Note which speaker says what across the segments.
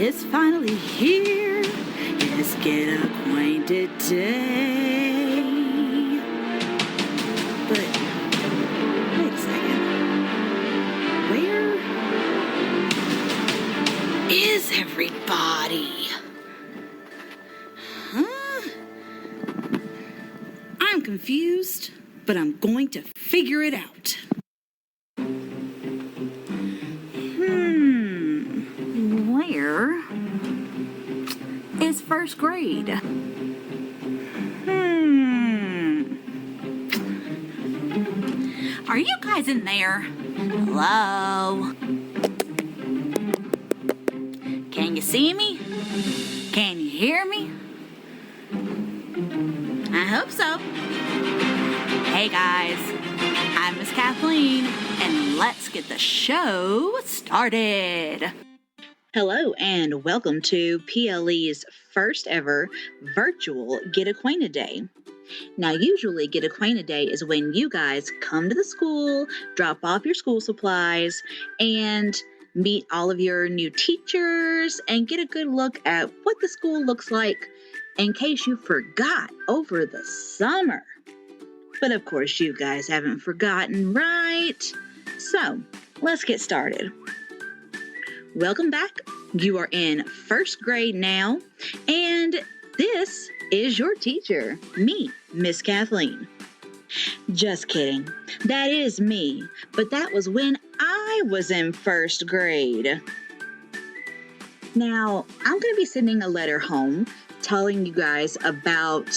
Speaker 1: it's finally here. It's Get Acquainted Day. But, wait a second. Where is everybody? Huh? I'm confused, but I'm going to figure it out. Where is first grade? Are you guys in there? Hello? Can you see me? Can you hear me? I hope so. Hey guys, I'm Miss Kathleen, and let's get the show started. Hello and welcome to PLE's first ever virtual Get Acquainted Day. Now, usually Get Acquainted Day is when you guys come to the school, drop off your school supplies, and meet all of your new teachers and get a good look at what the school looks like in case you forgot over the summer. But of course, you guys haven't forgotten, right? So, let's get started. Welcome back. You are in first grade now, and this is your teacher, me, Miss Kathleen. Just kidding. That is me, but that was when I was in first grade. Now, I'm going to be sending a letter home telling you guys about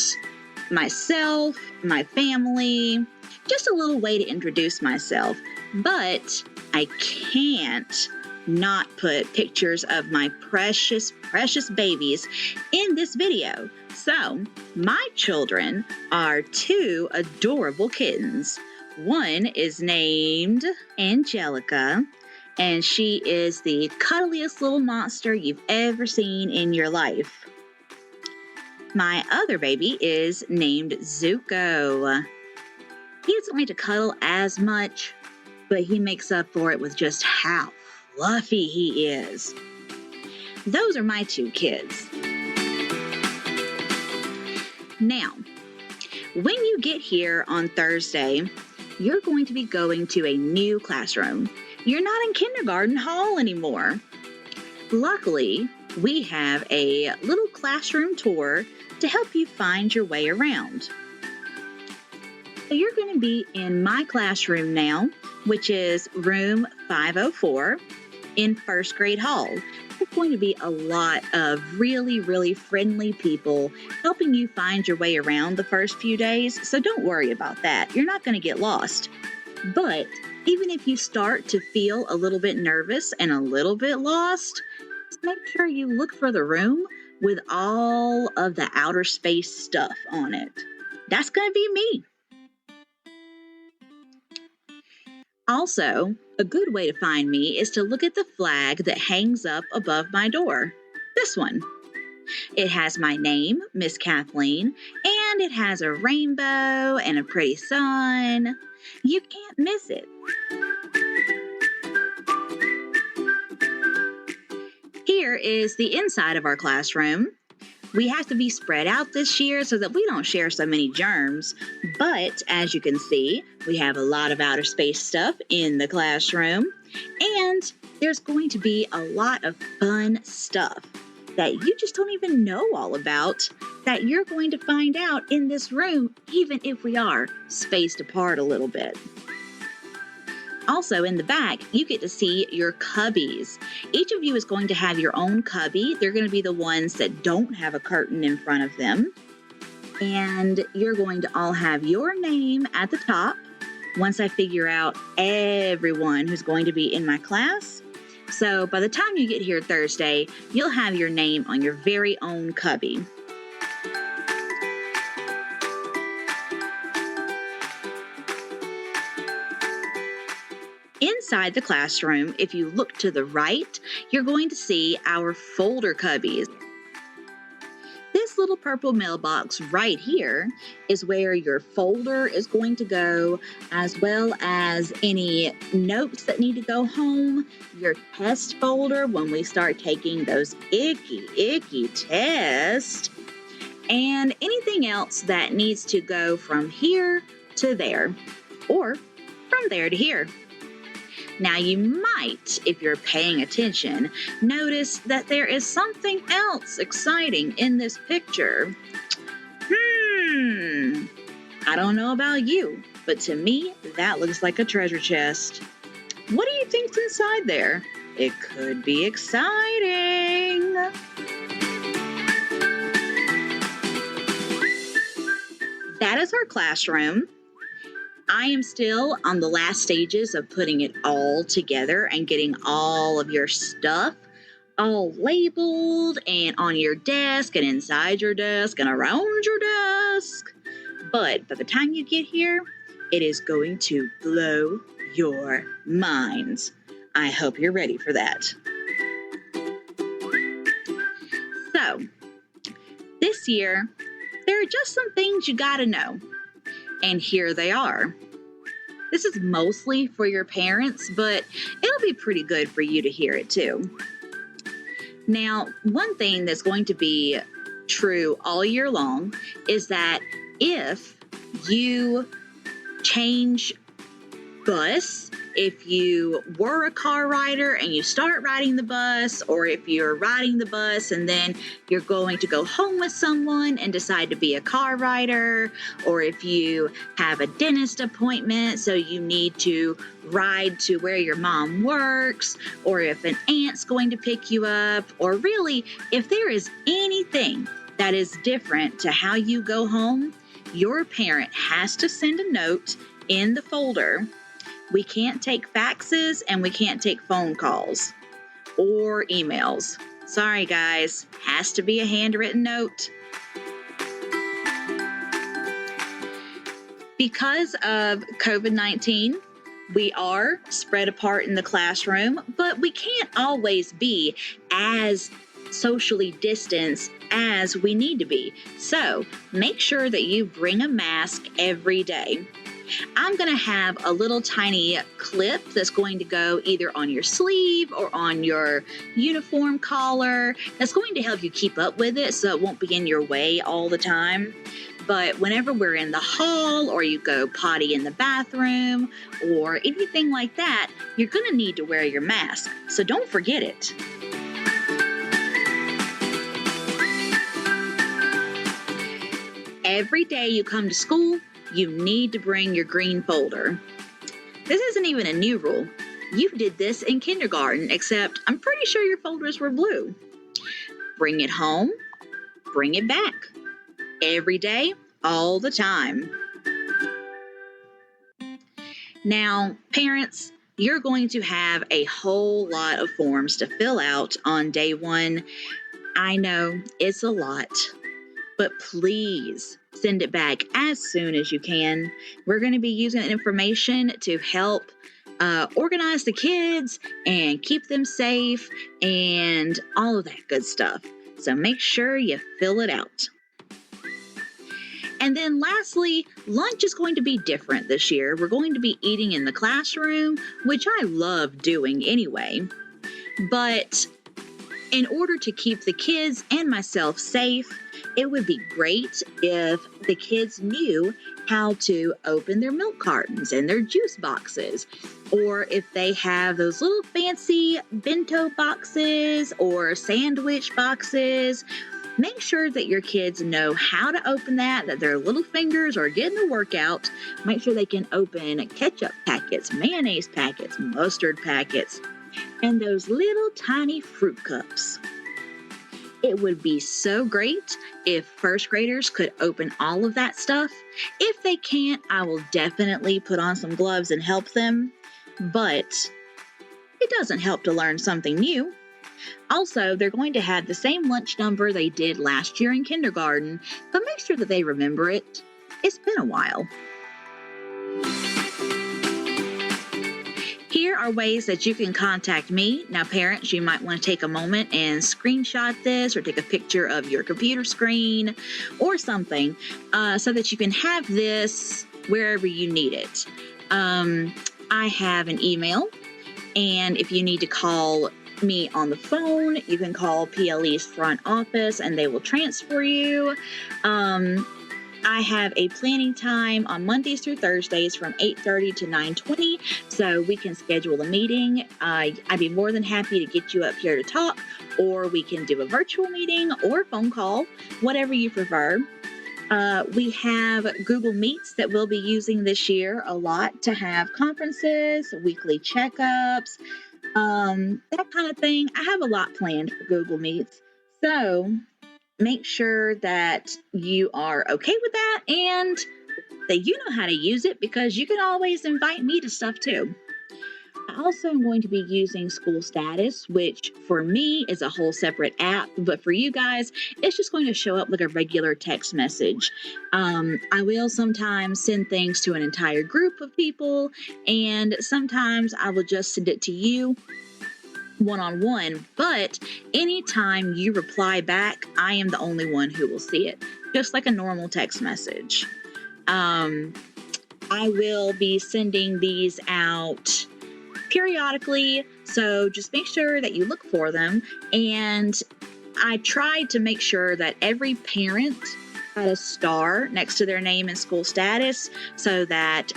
Speaker 1: myself, my family, just a little way to introduce myself, but I can't not put pictures of my precious, precious babies in this video. So, my children are two adorable kittens. One is named Angelica, and she is the cuddliest little monster you've ever seen in your life. My other baby is named Zuko. He doesn't like to cuddle as much, but he makes up for it with just how fluffy he is. Those are my two kids. Now, when you get here on Thursday, you're going to be going to a new classroom. You're not in kindergarten hall anymore. Luckily, we have a little classroom tour to help you find your way around. So you're going to be in my classroom now, which is room 504 in first grade hall. There's going to be a lot of really, really friendly people helping you find your way around the first few days, so don't worry about that. You're not going to get lost. But even if you start to feel a little bit nervous and a little bit lost, just make sure you look for the room with all of the outer space stuff on it. That's going to be me. Also, a good way to find me is to look at the flag that hangs up above my door. This one. It has my name, Miss Kathleen, and it has a rainbow and a pretty sun. You can't miss it. Here is the inside of our classroom. We have to be spread out this year so that we don't share so many germs. But as you can see, we have a lot of outer space stuff in the classroom. And there's going to be a lot of fun stuff that you just don't even know all about that you're going to find out in this room, even if we are spaced apart a little bit. Also, in the back, you get to see your cubbies. Each of you is going to have your own cubby. They're going to be the ones that don't have a curtain in front of them. And you're going to all have your name at the top once I figure out everyone who's going to be in my class. So by the time you get here Thursday, you'll have your name on your very own cubby. Inside the classroom, if you look to the right, you're going to see our folder cubbies. This little purple mailbox right here is where your folder is going to go, as well as any notes that need to go home, your test folder when we start taking those icky tests, and anything else that needs to go from here to there, or from there to here. Now you might, if you're paying attention, notice that there is something else exciting in this picture. I don't know about you, but to me, that looks like a treasure chest. What do you think's inside there? It could be exciting. That is our classroom. I am still on the last stages of putting it all together and getting all of your stuff all labeled and on your desk and inside your desk and around your desk. But by the time you get here, it is going to blow your minds. I hope you're ready for that. So, this year, there are just some things you gotta know. And here they are. This is mostly for your parents, but it'll be pretty good for you to hear it too. Now, one thing that's going to be true all year long is that if you change bus, if you were a car rider and you start riding the bus, or if you're riding the bus and then you're going to go home with someone and decide to be a car rider, or if you have a dentist appointment so you need to ride to where your mom works, or if an aunt's going to pick you up, or really if there is anything that is different to how you go home, your parent has to send a note in the folder. We can't take faxes and we can't take phone calls or emails. Sorry, guys. Has to be a handwritten note. Because of COVID-19, we are spread apart in the classroom, but we can't always be as socially distanced as we need to be. So make sure that you bring a mask every day. I'm going to have a little tiny clip that's going to go either on your sleeve or on your uniform collar. That's going to help you keep up with it so it won't be in your way all the time. But whenever we're in the hall or you go potty in the bathroom or anything like that, you're going to need to wear your mask. So don't forget it. Every day you come to school, you need to bring your green folder. This isn't even a new rule. You did this in kindergarten, except I'm pretty sure your folders were blue. Bring it home, bring it back. Every day, all the time. Now, parents, you're going to have a whole lot of forms to fill out on day one. I know it's a lot, but please send it back as soon as you can. We're going to be using that information to help organize the kids and keep them safe and all of that good stuff. So make sure you fill it out. And then lastly, lunch is going to be different this year. We're going to be eating in the classroom, which I love doing anyway. But in order to keep the kids and myself safe, it would be great if the kids knew how to open their milk cartons and their juice boxes, or if they have those little fancy bento boxes or sandwich boxes. Make sure that your kids know how to open that their little fingers are getting a workout. Make sure they can open ketchup packets, mayonnaise packets, mustard packets, and those little tiny fruit cups. It would be so great if first graders could open all of that stuff. If they can't, I will definitely put on some gloves and help them. But it doesn't help to learn something new. Also, they're going to have the same lunch number they did last year in kindergarten, but make sure that they remember it. It's been a while. Here there are ways that you can contact me. Now, parents, you might want to take a moment and screenshot this or take a picture of your computer screen or something so that you can have this wherever you need it. I have an email, and if you need to call me on the phone, you can call PLE's front office and they will transfer you. I have a planning time on Mondays through Thursdays from 8:30 to 9:20, so we can schedule a meeting. I'd be more than happy to get you up here to talk, or we can do a virtual meeting or phone call, whatever you prefer. We have Google Meets that we'll be using this year a lot to have conferences, weekly checkups, that kind of thing. I have a lot planned for Google Meets, so make sure that you are okay with that and that you know how to use it, because you can always invite me to stuff too. I also am going to be using School Status, which for me is a whole separate app, but for you guys, it's just going to show up like a regular text message. I will sometimes send things to an entire group of people, and sometimes I will just send it to you one-on-one, but anytime you reply back, I am the only one who will see it, just like a normal text message. I will be sending these out periodically, so just make sure that you look for them. And I tried to make sure that every parent had a star next to their name in School Status so that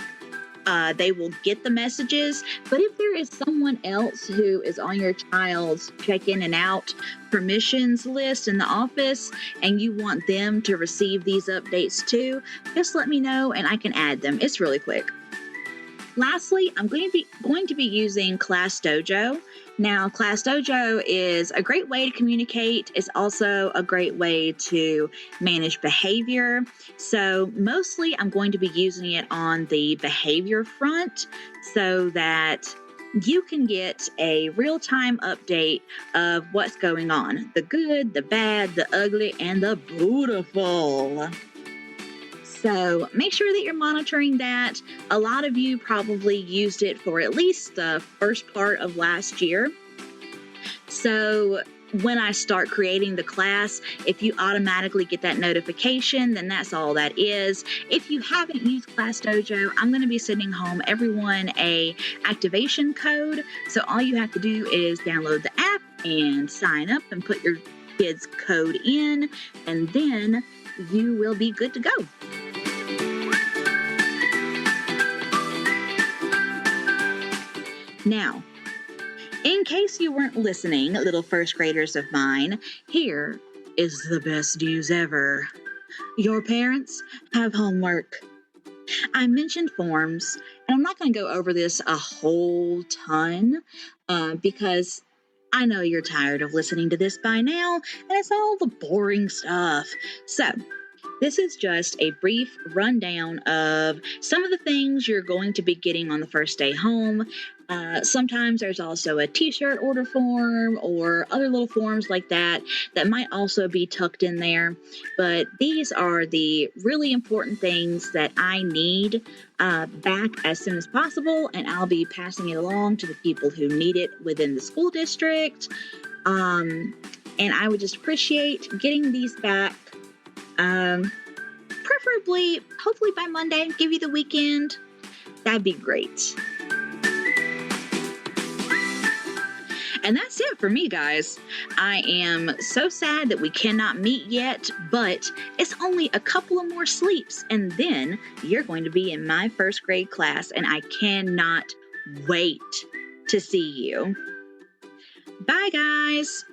Speaker 1: they will get the messages. But if there is someone else who is on your child's check in and out permissions list in the office and you want them to receive these updates too, just let me know and I can add them. It's really quick. Lastly, I'm going to be using Class Dojo. Now, Class Dojo is a great way to communicate. It's also a great way to manage behavior. So mostly I'm going to be using it on the behavior front so that you can get a real-time update of what's going on. The good, the bad, the ugly, and the beautiful. So make sure that you're monitoring that. A lot of you probably used it for at least the first part of last year. So when I start creating the class, if you automatically get that notification, then that's all that is. If you haven't used Class Dojo, I'm going to be sending home everyone a activation code. So all you have to do is download the app and sign up and put your kid's code in, and then you will be good to go. Now, in case you weren't listening, little first graders of mine, here is the best news ever. Your parents have homework. I mentioned forms, and I'm not going to go over this a whole ton because I know you're tired of listening to this by now, and it's all the boring stuff. So, this is just a brief rundown of some of the things you're going to be getting on the first day home. Sometimes there's also a t-shirt order form or other little forms like that that might also be tucked in there. But these are the really important things that I need back as soon as possible, and I'll be passing it along to the people who need it within the school district. And I would just appreciate getting these back. Preferably, hopefully by Monday, give you the weekend. That'd be great. And that's it for me, guys. I am so sad that we cannot meet yet, but it's only a couple of more sleeps, and then you're going to be in my first grade class, and I cannot wait to see you. Bye, guys.